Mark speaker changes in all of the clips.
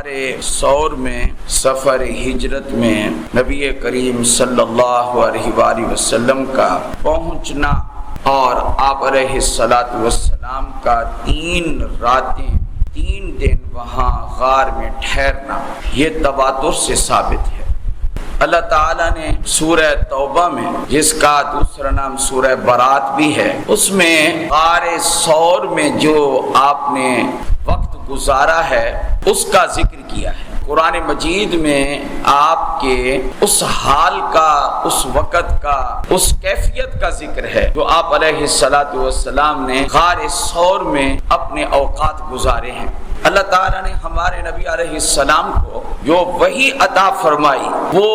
Speaker 1: سور میں سفر ہجرت میں نبی کریم صلی اللہ علیہ وآلہ وسلم کا پہنچنا اور آپ علیہ السلام کا 3 راتیں 3 دن وہاں غار میں ٹھہرنا، یہ تواتر سے ثابت ہے۔ اللہ تعالیٰ نے سورہ توبہ میں، جس کا دوسرا نام سورہ برات بھی ہے، اس میں غار سور میں جو آپ نے وقت گزارا ہے اس کا ذکر کیا ہے۔ قرآن مجید میں آپ کے اس حال کا، اس وقت کا، اس کیفیت کا ذکر ہے جو آپ علیہ السلام نے غار سور میں اپنے اوقات گزارے ہیں۔ اللہ تعالیٰ نے ہمارے نبی علیہ السلام کو جو وحی عطا فرمائی وہ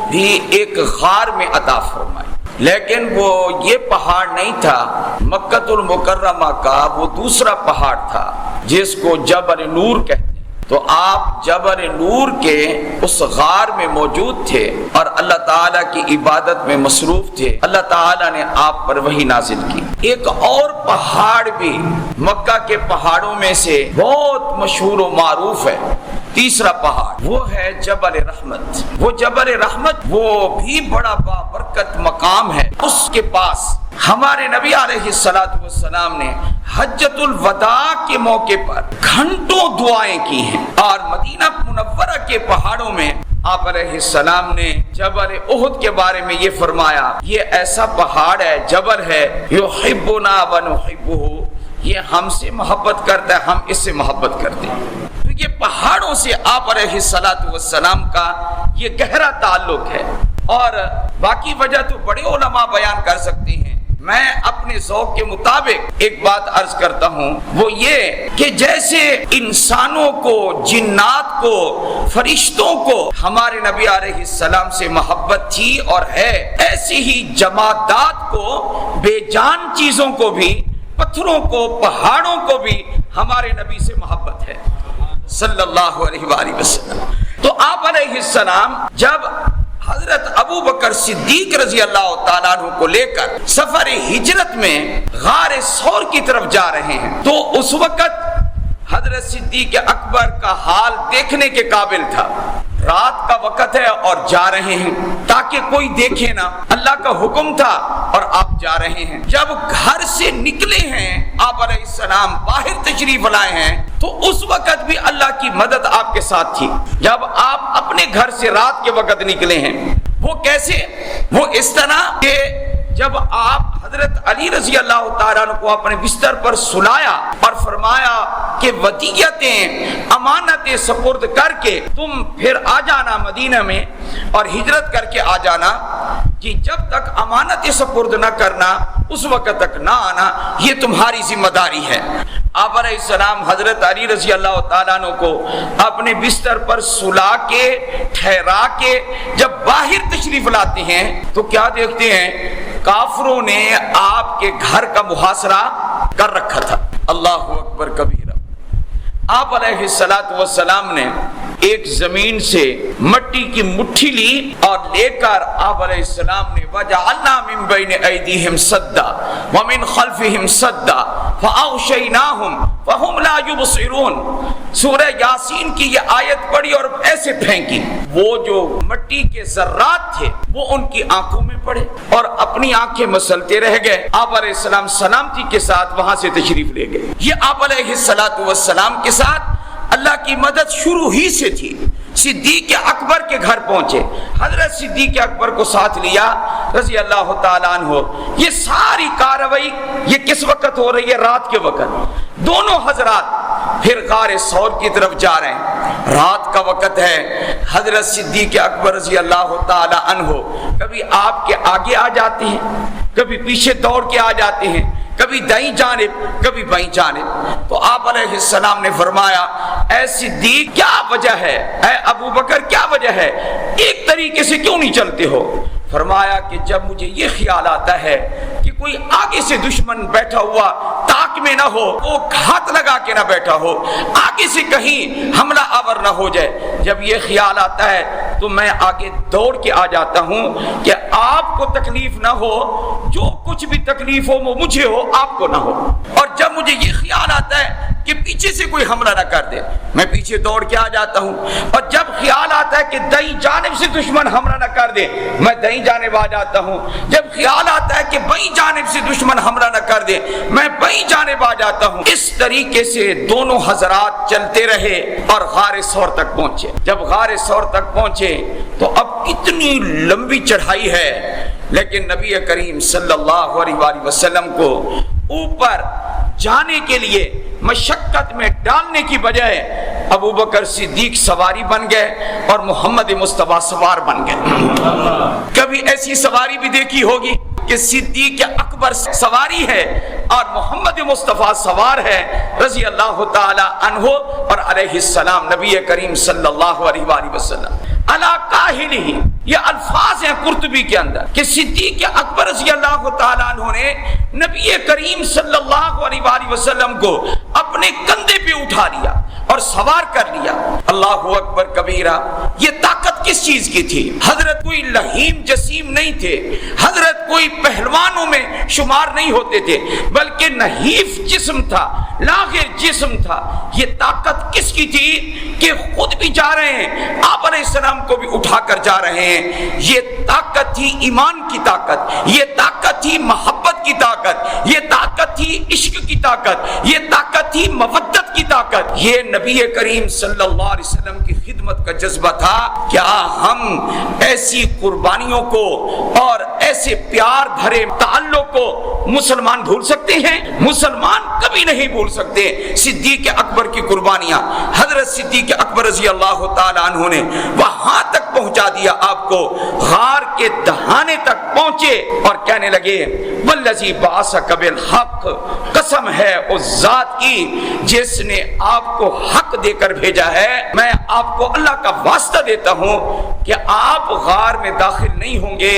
Speaker 1: بھی ایک غار میں عطا فرمائی، لیکن وہ یہ پہاڑ نہیں تھا مکہ المکرمہ کا، وہ دوسرا پہاڑ تھا جس کو جبل نور کہتے ہیں۔ تو آپ جبل نور کے اس غار میں موجود تھے اور اللہ تعالیٰ کی عبادت میں مصروف تھے۔ اللہ تعالیٰ نے آپ پر وحی نازل کی۔ ایک اور پہاڑ بھی مکہ کے پہاڑوں میں سے بہت مشہور و معروف ہے، تیسرا پہاڑ، وہ ہے جبل رحمت۔ وہ جبل رحمت وہ بھی بڑا بابرکت مقام ہے۔ اس کے پاس ہمارے نبی علیہ السلام نے حجۃ الوداع کے موقع پر گھنٹوں دعائیں کی ہیں، اور مدینہ منورہ کے پہاڑوں میں آپ علیہ السلام نے جبل احد کے بارے میں یہ فرمایا، یہ ایسا پہاڑ ہے، جبل ہے، یحبنا ونحبہ، یہ ہم سے محبت کرتا ہے، ہم اس سے محبت کرتے ہیں۔ یہ پہاڑوں سے آپ علیہ السلام کا یہ گہرا تعلق ہے، اور باقی وجہ تو بڑے علماء بیان کر سکتے ہیں۔ میں اپنے ذوق کے مطابق ایک بات عرض کرتا ہوں، وہ یہ کہ جیسے انسانوں کو، جنات کو، فرشتوں کو ہمارے نبی علیہ السلام سے محبت تھی اور ہے، ایسی ہی جمادات کو، بے جان چیزوں کو بھی، پتھروں کو، پہاڑوں کو بھی ہمارے نبی سے محبت ہے صلی اللہ علیہ وآلہ وسلم۔ تو آپ علیہ السلام جب حضرت ابو بکر صدیق رضی اللہ تعالیٰ عنہ کو لے کر سفر ہجرت میں غار سور کی طرف جا رہے ہیں، تو اس وقت حضرت صدیق اکبر کا حال دیکھنے کے قابل تھا۔ رات کا وقت ہے اور جا رہے ہیں تاکہ کوئی دیکھے نہ، اللہ کا حکم تھا اور آپ جا رہے ہیں۔ جب گھر سے نکلے ہیں آپ علیہ السلام، باہر تشریف لائے ہیں، تو اس وقت بھی اللہ کی مدد آپ کے ساتھ تھی۔ جب آپ اپنے گھر سے رات کے وقت نکلے ہیں، وہ کیسے؟ وہ اس طرح کہ جب آپ حضرت علی رضی اللہ تعالیٰ عنہ کو اپنے بستر پر سلایا اور فرمایا کہ ودیعتیں، امانتیں سپرد کر کے تم پھر آ جانا مدینہ میں اور ہجرت کر کے آ جانا، کہ جب تک امانتیں سپرد نہ کرنا اس وقت تک نہ آنا، یہ تمہاری ذمہ داری ہے۔ آپ علیہ السلام حضرت علی رضی اللہ تعالیٰ عنہ کو اپنے بستر پر سلا کے، ٹھہرا کے جب باہر تشریف لاتے ہیں تو کیا دیکھتے ہیں؟ کافروں نے آپ کے گھر کا محاصرہ کر رکھا تھا۔ اللہ اکبر کبیرہ۔ آپ علیہ السلام نے ایک زمین سے مٹی کی مٹھی لی اور لے کر آپ علیہ السلام نے وَجَعَلْنَا مِن بَيْنِ أَيْدِيهِمْ سَدًّا وَمِنْ خَلْفِهِمْ سَدًّا فَأَغْشَيْنَاهُمْ فَهُمْ لَا يُبْصِرُونَ۔ سورہ یاسین کی یہ آیت پڑھی اور ایسے پھینکی، وہ جو مٹی کے ذرات تھے وہ ان کی آنکھوں میں پڑے اور اپنی آنکھیں مسلتے رہ گئے۔ آپ علیہ السلام سلامتی کے ساتھ وہاں سے تشریف لے گئے۔ یہ آپ علیہ السلام کے ساتھ اللہ کی مدد شروع ہی سے تھی۔ صدیق اکبر کے گھر پہنچے، حضرت صدیق اکبر کو ساتھ لیا رضی اللہ تعالیٰ عنہ۔ یہ ساری کارروائی یہ کس وقت ہو رہی ہے؟ رات کے وقت۔ دونوں حضرات پھر غار سور کی طرف جا رہے ہیں، رات کا وقت ہے۔ حضرت صدیق اکبر رضی اللہ تعالیٰ عنہ کبھی آپ کے آگے آ جاتے ہیں، کبھی پیچھے دوڑ کے آ جاتے ہیں، کبھی دائیں جانب کبھی بائیں جانب۔ تو آپ علیہ السلام نے فرمایا، اے صدیق کیا وجہ ہے؟ اے ابو بکر کیا وجہ ہے؟ ایک طریقے سے کیوں نہیں چلتے ہو؟ فرمایا کہ جب مجھے یہ خیال آتا ہے کہ کوئی آگے سے دشمن بیٹھا ہوا تاک میں نہ ہو، وہ ہاتھ لگا کے نہ بیٹھا ہو، آگے سے کہیں حملہ آور نہ ہو جائے، جب یہ خیال آتا ہے تو میں آگے دوڑ کے آ جاتا ہوں کہ آپ کو تکلیف نہ ہو، جو کچھ بھی تکلیف ہو وہ مجھے ہو، آپ کو نہ ہو۔ اور جب مجھے یہ خیال آتا ہے کہ پیچھے سے کوئی حملہ نہ کر دے، میں پیچھے دوڑ کے آ جاتا ہوں، اور جب خیال آتا ہے کہ دائیں جانب سے دشمن حملہ نہ کر دے میں دائیں جانب آ جاتا ہوں، جب خیال آتا ہے کہ بائیں جانب سے دشمن حملہ نہ کر دے میں بائیں جانب آ جاتا ہوں۔ اس طریقے سے دونوں حضرات چلتے رہے اور غار ثور تک پہنچے۔ جب غار ثور تک پہنچے تو اب اتنی لمبی چڑھائی ہے، لیکن نبی کریم صلی اللہ علیہ وآلہ وسلم کو اوپر جانے کے لیے مشقت میں ڈالنے کی بجائے ابو بکر صدیق سواری بن گئے اور محمد مصطفیٰ سوار بن گئے۔ کبھی ایسی سواری بھی دیکھی ہوگی کہ صدیق اکبر سواری ہے اور محمد مصطفیٰ سوار ہے رضی اللہ تعالی عنہ اور علیہ السلام نبی کریم صلی اللہ علیہ وآلہ وسلم علی کاہلہ، یہ الفاظ ہیں قرطبی کے اندر کہ صدیق اکبر رضی اللہ تعالیٰ عنہ نے نبی کریم صلی اللہ علیہ وآلہ وسلم کو اپنے کندھے پہ اٹھا لیا اور سوار کر لیا۔ اللہ اکبر کبیرہ، یہ طاقت کس چیز کی تھی؟ حضرت کوئی لہیم جسیم نہیں تھے، حضرت کوئی پہلوانوں میں شمار نہیں ہوتے تھے، بلکہ نحیف جسم تھا، لاغر جسم تھا۔ یہ طاقت کس کی تھی کہ خود بھی جا رہے ہیں، آپ علیہ السلام کو بھی اٹھا کر جا رہے ہیں۔ یہ طاقت تھی ایمان کی طاقت، یہ طاقت تھی محبت کی طاقت، یہ طاقت تھی عشق کی طاقت، یہ طاقت تھی مودت کی طاقت۔ یہ نبی کریم صلی اللہ علیہ وسلم کی خدمت کا جذبہ تھا۔ کیا ہم ایسی قربانیوں کو اور ایسے پیار بھرے تعلق کو مسلمان بھول سکتے ہیں؟ مسلمان کبھی نہیں بھول سکتے۔ صدیق اکبر کی قربانیاں، حضرت صدیق اکبر رضی اللہ تعالیٰ عنہ نے وہاں تک پہنچا دیا، آپ کو غار کے دہانے تک پہنچے اور کہنے لگے والذی بعثک بالحق، قسم ہے اس ذات کی جس نے آپ کو حق دے کر بھیجا ہے، میں آپ کو اللہ کا واسطہ دیتا ہوں کہ آپ غار میں داخل نہیں ہوں گے،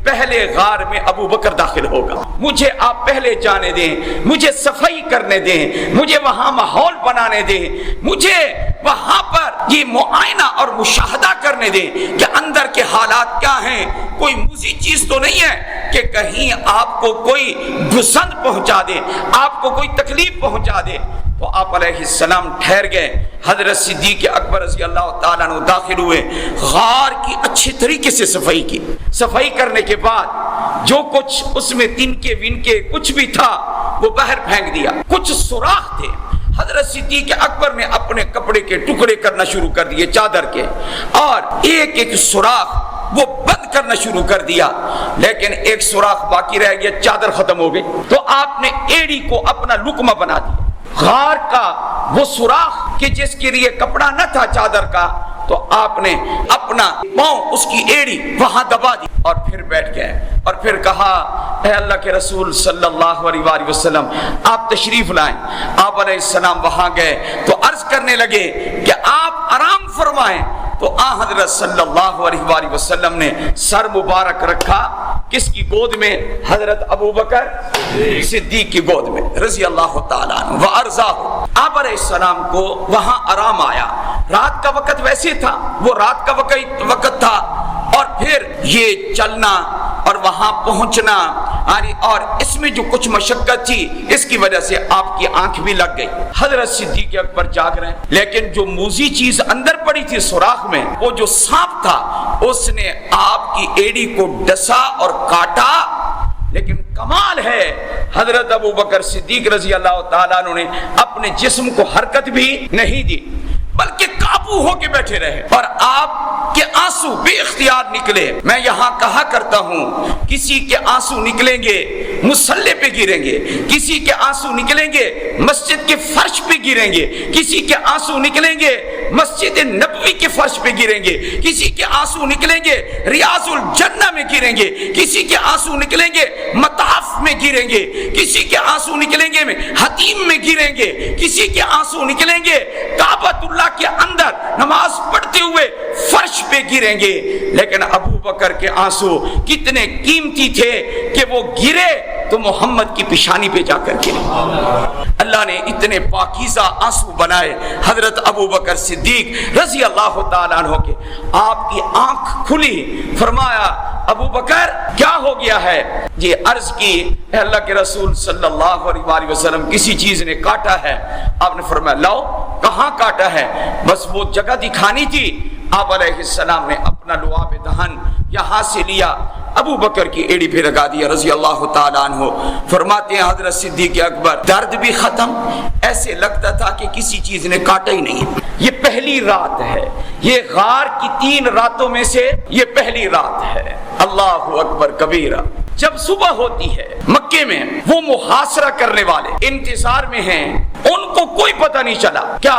Speaker 1: پہلے غار میں ابو بکر داخل ہوگا۔ مجھے آپ پہلے جانے دیں، مجھے صفائی کرنے دیں، مجھے وہاں ماحول بنانے دیں، مجھے وہاں پر یہ معائنہ اور مشاہدہ کرنے دیں کہ اندر کے حالات کیا ہیں۔ کوئی موذی چیز تو نہیں ہے کہ کہیں آپ کو کوئی گسند پہنچا دے، آپ کو کوئی تکلیف پہنچا دے۔ تو آپ علیہ السلام ٹھہر گئے، حضرت صدیق اکبر رضی اللہ تعالیٰ عنہ داخل ہوئے، غار کی اچھی طریقے سے صفائی کی۔ صفائی کرنے کے بعد جو کچھ اس میں تنکے ونکے کچھ بھی تھا وہ باہر پھینک دیا۔ کچھ سوراخ تھے، حضرت صدیق اکبر نے اپنے کپڑے کے ٹکڑے کرنا شروع کر دیے چادر کے، اور ایک ایک سوراخ وہ بند کرنا شروع کر دیا، لیکن ایک سوراخ باقی رہ گیا، چادر ختم ہو گئی۔ تو آپ نے ایڑی کو اپنا لقمہ بنا دیا۔ غار کا وہ سوراخ کہ جس کے لیے کپڑا نہ تھا چادر کا، تو آپ نے اپنا پاؤں اس کی ایڑی وہاں دبا دی اور پھر بیٹھ گئے اور پھر کہا اے اللہ کے رسول صلی اللہ علیہ وآلہ وسلم آپ تشریف لائیں۔ آپ علیہ السلام وہاں گئے تو عرض کرنے لگے کہ آپ آرام فرمائیں، تو حضرت صلی اللہ علیہ وآلہ وسلم نے سر مبارک رکھا کس کی گود میں؟ حضرت ابو بکر صدیق کی گود میں رضی اللہ تعالیٰ عنہ وارضاہ۔ آپ علیہ السلام کو وہاں آرام آیا، رات کا وقت ویسے تھا، وہ رات کا وقت تھا، اور پھر یہ چلنا اور وہاں پہنچنا، اور اس میں جو کچھ مشقت تھی اس کی وجہ سے آپ کی آنکھ بھی لگ گئی۔ حضرت صدیق اکبر جاگ رہے ہیں، لیکن جو موذی چیز اندر پڑی تھی سوراخ میں، وہ جو سانپ تھا اس نے آپ کی ایڑی کو ڈسا اور کاٹا۔ لیکن کمال ہے حضرت ابو بکر صدیق رضی اللہ تعالیٰ عنہ نے اپنے جسم کو حرکت بھی نہیں دی، بلکہ قابو ہو کے بیٹھے رہے، اور آپ کے آنسو بے اختیار نکلے۔ میں یہاں کہا کرتا ہوں کسی کے آنسو نکلیں گے مصلی پہ گریں گے، کسی کے آنسو نکلیں گے مسجد کے فرش پہ گریں گے، کسی کے آنسو نکلیں گے مسجد نبوی کے فرش پہ گریں گے، کسی کے آنسو نکلیں گے ریاض الجنہ میں گریں گے، کسی کے آنسو نکلیں گے مطاف میں گریں گے، کسی کے آنسو نکلیں گے حتیم میں گریں گے، کسی کے آنسو نکلیں گے کعبۃ اللہ کے اندر نماز پڑھتے ہوئے فرش پہ گریں گے، لیکن ابو بکر کے آنسو کتنے قیمتی تھے کہ وہ گرے تو محمد کی پیشانی پہ جا کر گرے۔ اللہ نے اتنے پاکیزہ آنسو بنائے حضرت ابو بکر صدیق رضی اللہ تعالیٰ عنہ کے۔ آپ کی آنکھ کھلی، فرمایا ابو بکر کیا ہو گیا ہے؟ یہ عرض کی اے اللہ کے رسول صلی اللہ علیہ وسلم کسی چیز نے کاٹا ہے۔ آپ نے فرمایا لاؤ، کہاں کاٹا ہے؟ بس وہ جگہ دکھانی تھی۔ آپ علیہ السلام نے اپنا لعاب دہن یہاں سے لیا، ابو بکر کی ایڑی پہ لگا دیا رضی اللہ تعالیٰ عنہ۔ فرماتے ہیں حضرت صدیق اکبر درد بھی ختم، ایسے لگتا تھا کہ کسی چیز نے کاٹا ہی نہیں۔ یہ پہلی رات ہے، یہ غار کی 3 راتوں میں سے یہ پہلی رات ہے۔ اللہ اکبر کبیرہ۔ جب صبح ہوتی ہے مکے میں، وہ محاصرہ کرنے والے انتظار میں ہیں، ان کو کوئی پتہ نہیں چلا کیا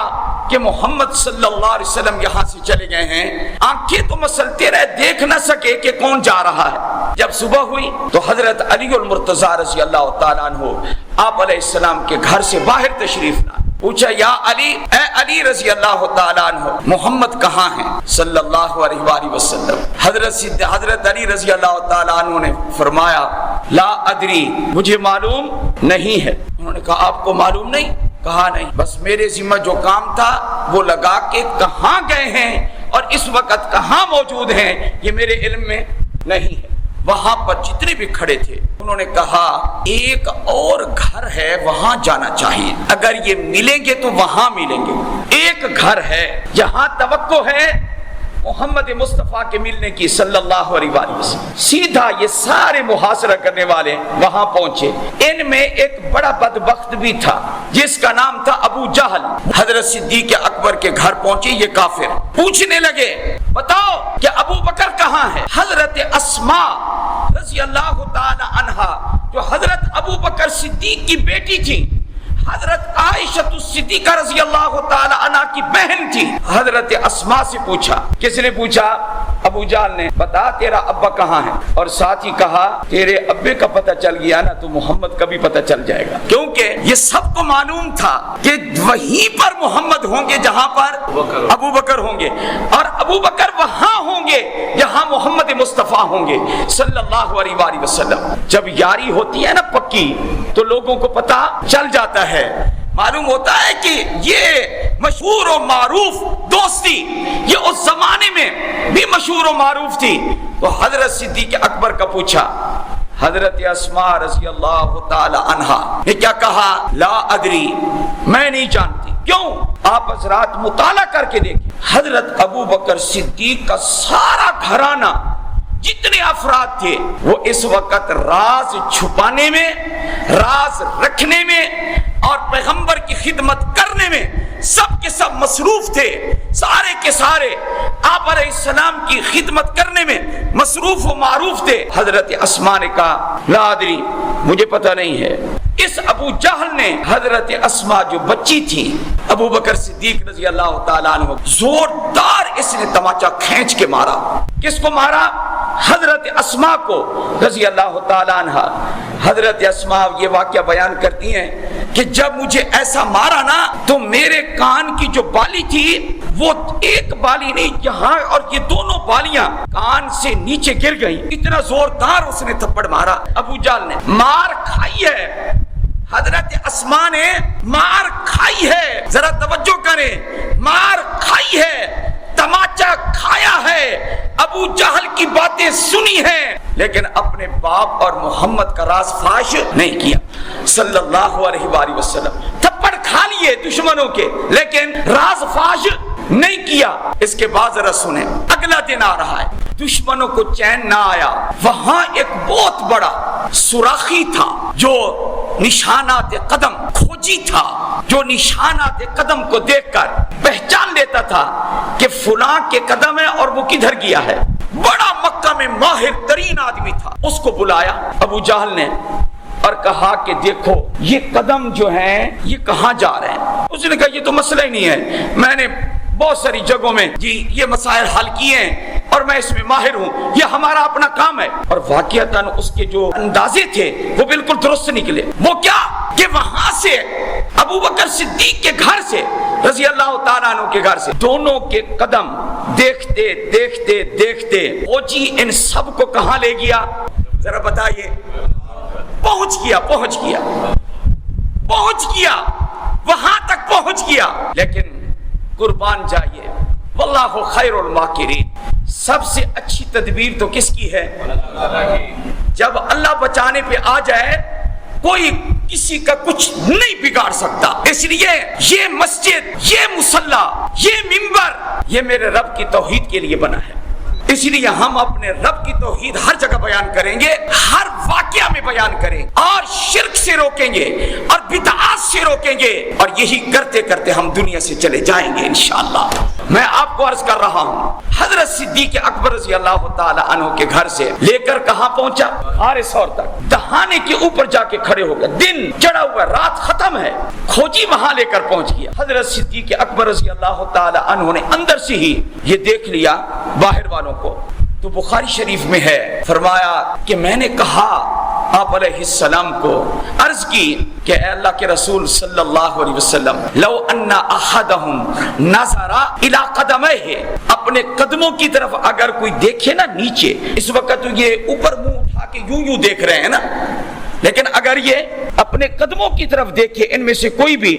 Speaker 1: کہ محمد صلی اللہ علیہ وسلم یہاں سے چلے گئے ہیں۔ آنکھیں تو مسلتے رہے، دیکھ نہ سکے کہ کون جا رہا ہے۔ جب صبح ہوئی تو حضرت علی المرتضیٰ رضی اللہ تعالیٰ عنہ آپ علیہ السلام کے گھر سے باہر تشریف لائے۔ پوچھا یا علی، اے علی رضی اللہ تعالیٰ عنہ، محمد کہاں ہیں صلی اللہ علیہ وآلہ وسلم؟ حضرت علی رضی اللہ تعالیٰ عنہ نے فرمایا لا ادری، مجھے معلوم نہیں ہے۔ انہوں نے کہا آپ کو معلوم نہیں؟ کہا نہیں، بس میرے ذمہ جو کام تھا وہ لگا کے کہاں گئے ہیں اور اس وقت کہاں موجود ہیں یہ میرے علم میں نہیں ہے۔ وہاں پر جتنے بھی کھڑے تھے انہوں نے کہا ایک اور گھر ہے وہاں جانا چاہیے، اگر یہ ملیں گے تو وہاں ملیں گے۔ ایک گھر ہے جہاں توقع ہے محمد مصطفیٰ کے ملنے کی صلی اللہ علیہ وسلم۔ سیدھا یہ سارے محاصرہ کرنے والے وہاں پہنچے۔ ان میں ایک بڑا بدبخت بھی تھا جس کا نام تھا ابو جہل۔ حضرت صدیق اکبر کے گھر پہنچے یہ کافر، پوچھنے لگے بتاؤ کہ ابو بکر کہاں ہے؟ حضرت اسماء رضی اللہ تعالی عنہا جو حضرت ابو بکر صدیق کی بیٹی تھی، حضرت عائشہ الصدیقہ رضی اللہ تعالی عنہا کی بہن تھی، حضرت اسماء سے پوچھا۔ کس نے پوچھا؟ ابو جہل نے۔ بتا تیرا ابا کہاں ہے؟ اور ساتھ ہی کہا تیرے ابے کا پتہ چل گیا نا تو محمد کا بھی پتہ چل جائے گا، کیونکہ یہ سب کو معلوم تھا کہ وہیں پر محمد ہوں گے جہاں پر ابو بکر ہوں گے، اور ابو بکر وہاں ہوں گے جہاں محمد مصطفیٰ ہوں گے صلی اللہ علیہ وآلہ وسلم۔ جب یاری ہوتی ہے نا پکی تو لوگوں کو پتہ چل جاتا ہے، معلوم ہوتا ہے کہ یہ مشہور و معروف دوستی یہ اس زمانے میں بھی مشہور و معروف تھی۔ تو حضرت صدیق اکبر کا پوچھا، حضرت اسماء رضی اللہ تعالی عنہا نے کیا کہا؟ لا ادری، میں نہیں جانتی۔ کیوں؟ آپ حضرات مطالعہ کر کے دیکھیں، حضرت ابو بکر صدیق کا سارا گھرانہ جتنے افراد تھے وہ اس وقت راز چھپانے میں، راز رکھنے میں اور پیغمبر کی خدمت کرنے میں سب کے سب مصروف تھے، سارے کے سارے آپ علیہ السلام کی خدمت کرنے میں مصروف و معروف تھے۔ حضرت اسماء نے کہا لا ادری، مجھے پتہ نہیں ہے۔ اس ابو جہل نے حضرت اسماء جو بچی تھی ابو بکر صدیق رضی اللہ تعالیٰ عنہ زوردار اس نے تماچا کھینچ کے مارا۔ کس کو مارا؟ حضرت اسماء کو رضی اللہ تعالیٰ عنہ۔ حضرت اسماء یہ واقعہ بیان کرتی ہیں کہ جب مجھے ایسا مارا نا تو میرے کان کی جو بالی تھی وہ ایک بالی نہیں یہاں اور یہ دونوں بالیاں کان سے نیچے گر گئیں، اتنا زوردار اس نے تھپڑ مارا۔ ابو جہل نے مار کھائی ہے، حضرت اسماء نے مار کھائی ہے، ذرا توجہ کریں، مار کھائی ہے، تماچا کھایا ہے، ابو جہل کی باتیں سنی ہیں، لیکن اپنے باپ اور محمد کا راز فاش نہیں کیا صلی اللہ علیہ وآلہ وسلم۔ تھپڑ کھا لیے دشمنوں کے لیکن راز فاش نہیں کیا۔ اس کے بعد ذرا سنیں، اگلا دن آ رہا ہے، دشمنوں کو چین نہ آیا، وہاں ایک بہت بڑا سوراخی تھا جو نشانات قدم کھوجی تھا، جو نشانات قدم کو دیکھ کر پہچان لیتا تھا کہ فلاں کے قدم ہے اور وہ کدھر گیا ہے۔ بڑا مکہ میں ماہر ترین آدمی تھا، اس کو بلایا ابو جہل نے اور کہا کہ دیکھو یہ قدم جو ہیں یہ کہاں جا رہے ہیں۔ اس نے کہا یہ تو مسئلہ ہی نہیں ہے، میں نے بہت ساری جگہوں میں یہ مسائل حل کیے ہیں اور میں اس میں ماہر ہوں، یہ ہمارا اپنا کام ہے۔ اور واقعتاً اس کے جو اندازے تھے وہ بالکل درست نکلے۔ وہ کیا کہ وہاں سے ابو بکر صدیق کے گھر سے رضی اللہ تعالیٰ عنہ کے گھر سے دونوں کے قدم دیکھتے دیکھتے دیکھتے فوجی ان سب کو کہاں لے گیا ذرا بتائیے؟ پہنچ گیا وہاں تک پہنچ گیا. لیکن قربان جائیے واللہ خیر الماکرین، سب سے اچھی تدبیر تو کس کی ہے؟ جب اللہ بچانے پہ آ جائے کوئی کسی کا کچھ نہیں بگاڑ سکتا. اس لیے یہ مسجد، یہ مصلی، یہ منبر، یہ میرے رب کی توحید کے لیے بنا ہے. اس لیے ہم اپنے رب کی توحید ہر جگہ بیان کریں گے، ہر واقعہ میں بیان کریں، اور شرک سے روکیں گے اور بدعات سے روکیں گے، اور یہی کرتے کرتے ہم دنیا سے چلے جائیں گے انشاءاللہ. میں آپ کو عرض کر رہا ہوں، حضرت صدیق اکبر رضی اللہ تعالی عنہ کے گھر سے لے کر کہاں پہنچا؟ غار ثور تک. دہانے کے اوپر جا کے کھڑے ہو گئے، دن چڑھا ہوا، رات ختم ہے، کھوجی وہاں لے کر پہنچ گیا. حضرت صدیق اکبر رضی اللہ تعالی عنہ نے اندر سے ہی یہ دیکھ لیا باہر والوں کو. تو بخاری شریف میں ہے، فرمایا کہ میں نے کہا آپ علیہ السلام کو، عرض کی کہ اے اللہ کے رسول صلی اللہ علیہ وسلم، لو ان احدہم نظر الی قدمیہ، اپنے قدموں کی طرف اگر کوئی دیکھے نا نیچے، اس وقت تو یہ اوپر منہ اٹھا کے یوں دیکھ رہے ہیں نا، لیکن اگر یہ اپنے قدموں کی طرف دیکھے ان میں سے کوئی بھی،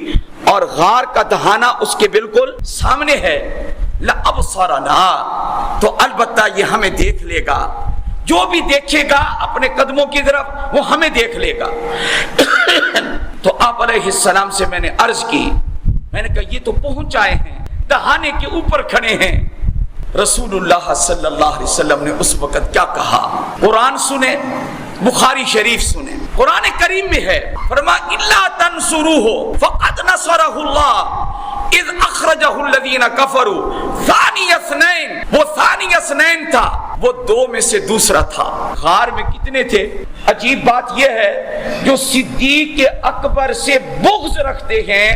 Speaker 1: اور غار کا دہانہ اس کے بالکل سامنے ہے، لَأَبْصَرَنَا، تو البتہ یہ ہمیں دیکھ لے گا. جو بھی دیکھے گا اپنے قدموں کی طرف وہ ہمیں دیکھ لے گا. تو آپ علیہ السلام سے میں نے عرض کی، میں نے کہا یہ تو پہنچ آئے ہیں، دہانے کے اوپر کھڑے ہیں. رسول اللہ صلی اللہ علیہ وسلم نے اس وقت کیا کہا؟ قرآن سنیں، بخاری شریف سنیں. قرآن کریم میں ہے، فرمایا اِلَّا تَنْصُرُوهُ فَقَدْ نَصَرَهُ اللَّهُ اِذْ أَخْرَجَهُ الَّذِينَ كَفَرُوا ثَانِيَ اثْنَيْنِ، وہ ثانیہ اثنین تھا، وہ دو میں سے دوسرا تھا. غار میں کتنے تھے؟ عجیب بات یہ ہے، جو صدیق اکبر سے بغض رکھتے ہیں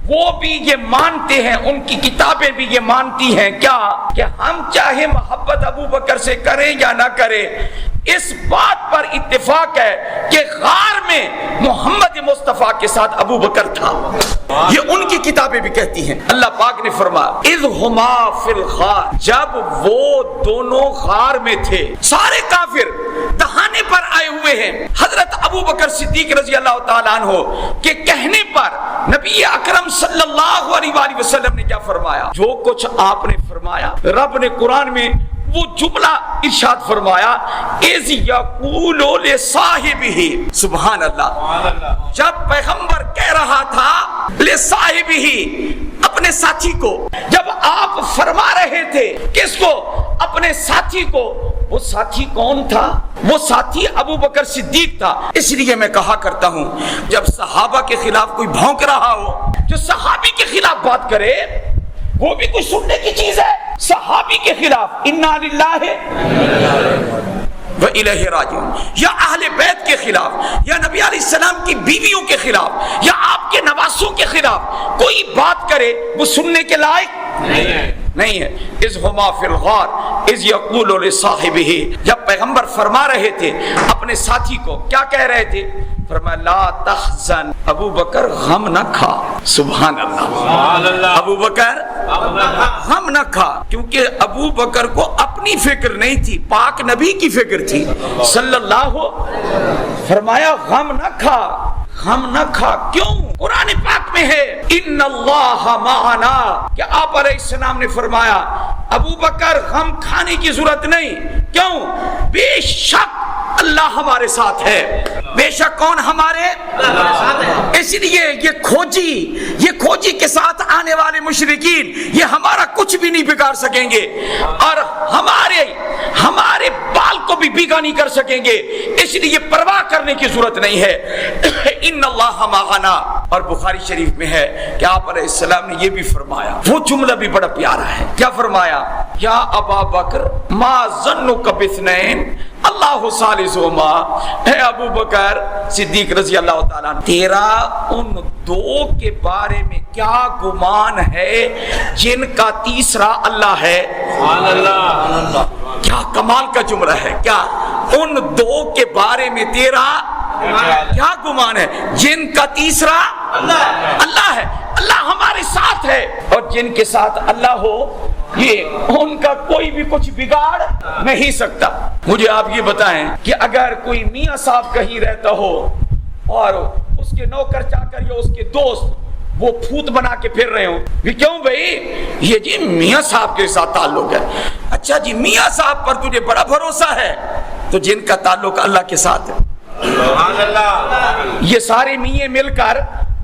Speaker 1: وہ بھی یہ مانتے ہیں، ان کی کتابیں بھی یہ مانتی ہیں کیا کہ ہم چاہے محبت ابو بکر سے کریں یا نہ کریں، اس بات پر اتفاق ہے کہ غار میں محمد مصطفیٰ کے ساتھ ابو بکر تھا. یہ ان کی کتابیں بھی کہتی ہیں. اللہ پاک نے فرمایا اذ ہما فی الغار، جب وہ دونوں غار میں تھے، سارے کافر دہانے پر آئے ہوئے ہیں. حضرت ابو بکر صدیق رضی اللہ تعالیٰ عنہ کے کہنے پر نبی اکرم صلی اللہ علیہ وآلہ وسلم نے کیا فرمایا؟ جو کچھ آپ نے فرمایا، رب نے قرآن میں وہ جملہ ارشاد فرمایا اذ یقول لصاحبہ، سبحان اللہ، جب پیغمبر کہہ رہا تھا لصاحبہ، اپنے ساتھی کو، جب آپ فرما رہے تھے کس کو؟ اپنے ساتھی کو. وہ ساتھی کون تھا؟ وہ ساتھی ابو بکر صدیق تھا. اس لیے میں کہا کرتا ہوں جب صحابہ کے خلاف کوئی بھونک رہا ہو، جو صحابی کے خلاف بات کرے وہ بھی کوئی سننے کی چیز ہے. صحابی کے خلاف انا للہ وَإِلَيْهِ راجعون، یا اہل بیت کے خلاف، یا نبی علیہ السلام کی بیویوں کے خلاف، یا آپ کے نواسوں کے خلاف کوئی بات کرے وہ سننے کے لائق نہیں ہے. اذ ہما فی الغار اذ یقول لصاحبہ، جب پیغمبر فرما رہے تھے اپنے ساتھی کو، کیا کہہ رہے تھے؟ فرمایا لا تحزن، ابو بکر غم نہ کھا. سبحان اللہ، ابو بکر غم نہ کھا، کیونکہ ابو بکر کو اپنی فکر نہیں تھی، پاک نبی کی فکر تھی صلی اللہ. فرمایا غم نہ کھا، غم نہ کھا. کیوں؟ قرآن پاک میں ہے ان اللہ معنا، کہ آپ علیہ السلام نے فرمایا ابو بکر غم کھانے کی ضرورت نہیں. کیوں؟ بے شک اللہ ہمارے ساتھ ہے. بے شک کون ہمارے ساتھ ہے. اس لیے یہ کھوجی کے ساتھ آنے والے مشرکین یہ ہمارا کچھ بھی نہیں بگاڑ سکیں گے، اور ہمارے بال کو بھی بگا نہیں کر سکیں گے. اس لیے پرواہ کرنے کی ضرورت نہیں ہے. ان اللہ معنا. اور بخاری شریف میں ہے کہ آپ علیہ السلام نے یہ بھی فرمایا، وہ جملہ بھی بڑا پیارا ہے. کیا فرمایا؟ یا ابا بکر ما ظنک باثنین اللہ ثالثہما، اے ابو بکر صدیق رضی اللہ تعالیٰ عنہ، تیرا ان دو کے بارے میں کیا گمان ہے جن کا تیسرا اللہ ہے؟ سبحان اللہ، کیا کمال کا جملہ ہے. کیا ان دو کے بارے میں تیرا کیا گمان ہے؟ جن کا تیسرا اللہ ہے، اللہ ہمارے ساتھ ہے، اور جن کے ساتھ اللہ ہو یہ ان کا کوئی بھی کچھ بگاڑ نہیں سکتا۔ مجھے آپ یہ بتائیں کہ اگر کوئی میاں صاحب کہیں رہتا ہو اور اس کے نوکر چاکر یا اس کے دوست وہ پھوت بنا کے پھر رہے ہوں، کیوں بھائی؟ یہ جی میاں صاحب کے ساتھ تعلق ہے۔ اچھا جی، میاں صاحب پر تجھے بڑا بھروسہ ہے، تو جن کا تعلق اللہ کے ساتھ ہے، سبحان اللہ، یہ سارے میاں مل کر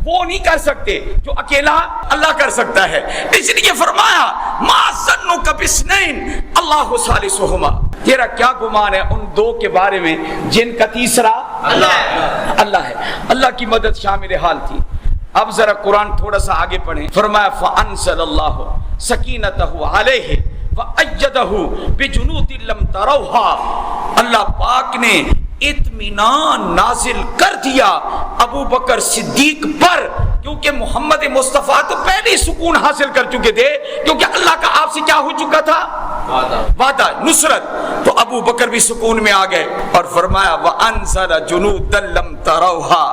Speaker 1: وہ نہیں کر سکتے جو اکیلا اللہ کر سکتا ہے۔ اس لیے فرمایا ما ظنک باثنین اللہ ثالثہما، تیرا کیا گمان ہے ان دو کے بارے میں جن کا تیسرا اللہ ہے۔ اللہ کی مدد شامل حال تھی۔ اب ذرا قرآن تھوڑا سا آگے پڑھیں، فرمایا فانزل اللہ سکینتہ علیہ وأیدہ بجنود لم تروها، اللہ پاک نے اطمینان نازل کر دیا ابو بکر صدیق پر، کیونکہ محمد مصطفیٰ تو پہلے سکون حاصل کر چکے تھے، کیونکہ اللہ کا آپ سے کیا ہو چکا تھا؟ وعدہ، نصرت، تو ابو بکر بھی سکون میں آ گئے۔ اور فرمایا وَأَنزَلَ جُنُودًا لَّمْ تَرَوْهَا،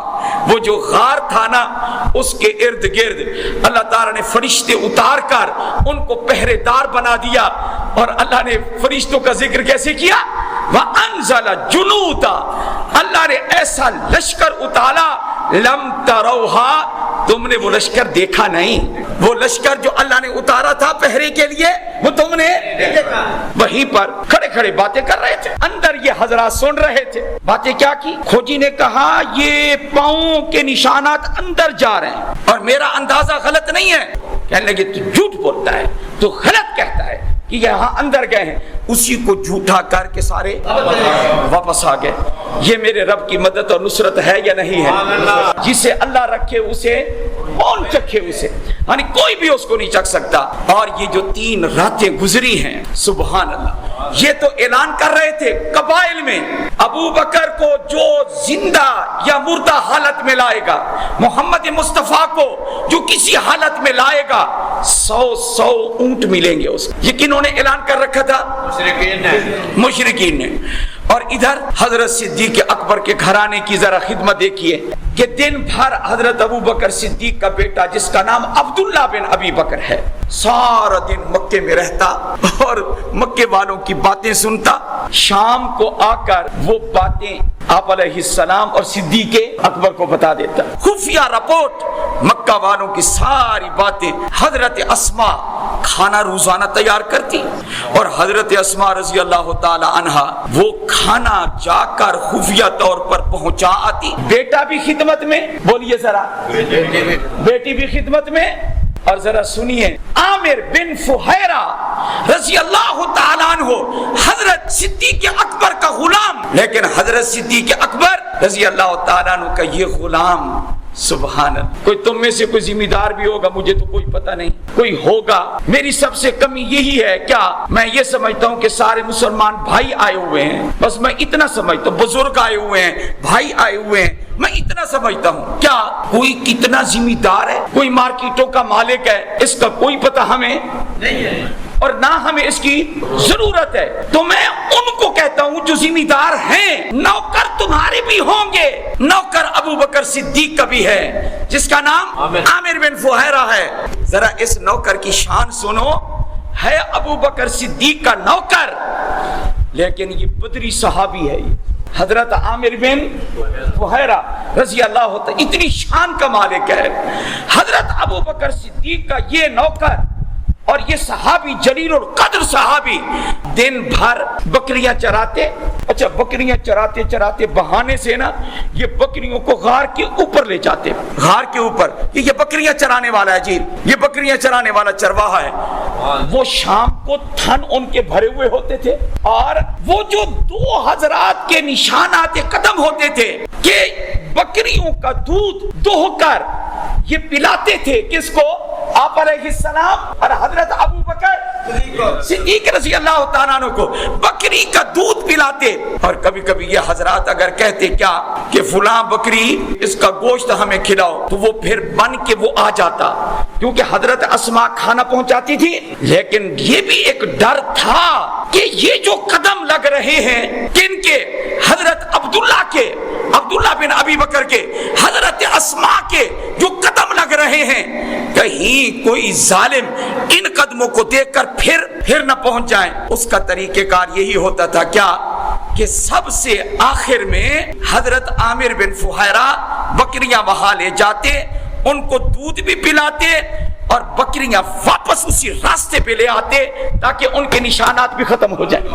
Speaker 1: وہ جو غار تھا نا اس کے ارد گرد اللہ تعالیٰ نے فرشتے اتار کر ان کو پہرے دار بنا دیا۔ اور اللہ نے فرشتوں کا ذکر کیسے کیا؟ وَأَنزَلَ جُنُودًا، اللہ نے ایسا لشکر اتارا لم تروها، تم نے وہ لشکر دیکھا نہیں، وہ لشکر جو اللہ نے اتارا تھا پہرے کے لیے وہ تم نے دیکھا۔ وہیں پر کھڑے کھڑے باتیں کر رہے تھے، اندر یہ حضرات سن رہے تھے۔ باتیں کیا کی؟ کھوجی نے کہا یہ پاؤں کے نشانات اندر جا رہے ہیں اور میرا اندازہ غلط نہیں ہے۔ کہنے لگے تو جھوٹ بولتا ہے، تو غلط کہتا ہے کہ یہاں اندر گئے ہیں۔ اسی کو جھوٹا کر کے سارے واپس آ گئے۔ یہ میرے رب کی مدد اور نصرت ہے یا نہیں ہے؟ جسے اللہ رکھے اسے کون چکھے اسے، یعنی کوئی بھی اس کو نہیں چکھ سکتا۔ اور یہ جو 3 راتیں گزری ہیں، سبحان اللہ، یہ تو اعلان کر رہے تھے قبائل میں ابو بکر کو جو زندہ یا مردہ حالت میں لائے گا، محمد مصطفیٰ کو جو کسی حالت میں لائے گا، 100 اونٹ ملیں گے اس کو۔ یہ کنہوں نے اعلان کر رکھا تھا؟ مشرکین نے۔ اور ادھر حضرت صدیق اکبر کے گھرانے کی ذرا خدمت دیکھیے کہ دن بھر حضرت ابو بکر صدیق کا بیٹا جس کا نام عبداللہ بن ابی بکر ہے سارا دن مکے میں رہتا اور مکے والوں کی باتیں سنتا۔ شام کو آ کر وہ باتیں آپ علیہ السلام اور صدیق اکبر کو بتا دیتا۔ خفیہ رپورٹ مکہ والوں کی ساری باتیں حضرت اسما کھانا روزانہ تیار کرتی اور حضرت اسما رضی اللہ تعالی عنہا وہ کھانا جا کر خفیہ طور پر پہنچا آتی۔ بیٹا بھی خدمت میں، بولیے ذرا، بیٹی بھی خدمت میں۔ اور ذرا سنیے، عامر بن فہیرہ رضی اللہ تعالیٰ عنہ حضرت صدیق اکبر کا غلام، لیکن حضرت صدیق اکبر رضی اللہ تعالیٰ عنہ کا یہ غلام، سبحان اللہ۔ کوئی تم میں سے کوئی ذمہ دار بھی ہوگا، مجھے تو کوئی پتہ نہیں، کوئی ہوگا۔ میری سب سے کمی یہی ہے، کیا میں یہ سمجھتا ہوں کہ سارے مسلمان بھائی آئے ہوئے ہیں، بس میں اتنا سمجھتا ہوں، بزرگ آئے ہوئے ہیں، بھائی آئے ہوئے ہیں، میں اتنا سمجھتا ہوں۔ کیا کوئی کتنا ذمہ دار ہے، کوئی مارکیٹوں کا مالک ہے، اس کا کوئی پتہ ہمیں نہیں ہے اور نہ ہمیں اس کی ضرورت ہے۔ تو میں ان کو کہتا ہوں جو ذمہ دار ہیں، نوکر تمہارے بھی ہوں گے، نوکر ابو بکر صدیق کا بھی ہے جس کا نام عامر بن فہیرہ ہے۔ ذرا اس نوکر کی شان سنو، ہے ابو بکر صدیق کا نوکر لیکن یہ بدری صحابی ہے۔ حضرت عامر بن فہیرہ رضی اللہ تعالی اتنی شان کا مالک ہے، حضرت ابو بکر صدیق کا یہ نوکر اور یہ صحابی جلیل القدر صحابی دن بھر بکریاں چراتے۔ اچھا، بکریاں چراتے چراتے بہانے سے نا یہ بکریوں کو غار کے اوپر لے جاتے، غار کے اوپر یہ بکریاں چرانے والا ہے جی، یہ بکریاں چرانے والا چرواہا ہے۔ وہ شام کو تھن ان کے بھرے ہوئے ہوتے تھے اور وہ جو 2 حضرات کے نشانات قدم ہوتے تھے کہ بکریوں کا دودھ دوہ کر یہ پلاتے تھے، کس کو؟ آپ علیہ السلام اور حضرت ابو بکر صدیق رضی اللہ تعالیٰ عنہ کو بکری کا دودھ پلاتے۔ اور کبھی کبھی یہ حضرات اگر کہتے کیا کہ فلاں بکری اس کا گوشت ہمیں کھلاؤ، تو وہ پھر بن کے وہ آ جاتا، کیونکہ حضرت اسما کھانا پہنچاتی تھی۔ لیکن یہ بھی ایک ڈر تھا کہ یہ جو قدم لگ رہے ہیں کن کے؟ حضرت عبداللہ بن ابی بکر کے، حضرت اسماء کے جو قدم لگ رہے ہیں، کہیں کوئی ظالم ان قدموں کو دیکھ کر پھر نہ پہنچ جائے۔ اس کا طریقہ کار یہی ہوتا تھا کیا کہ سب سے آخر میں حضرت عامر بن فہیرہ بکریاں وہاں لے جاتے، ان کو دودھ بھی پلاتے اور بکریاں واپس اسی راستے پہ لے آتے تاکہ ان کے نشانات بھی ختم ہو جائیں۔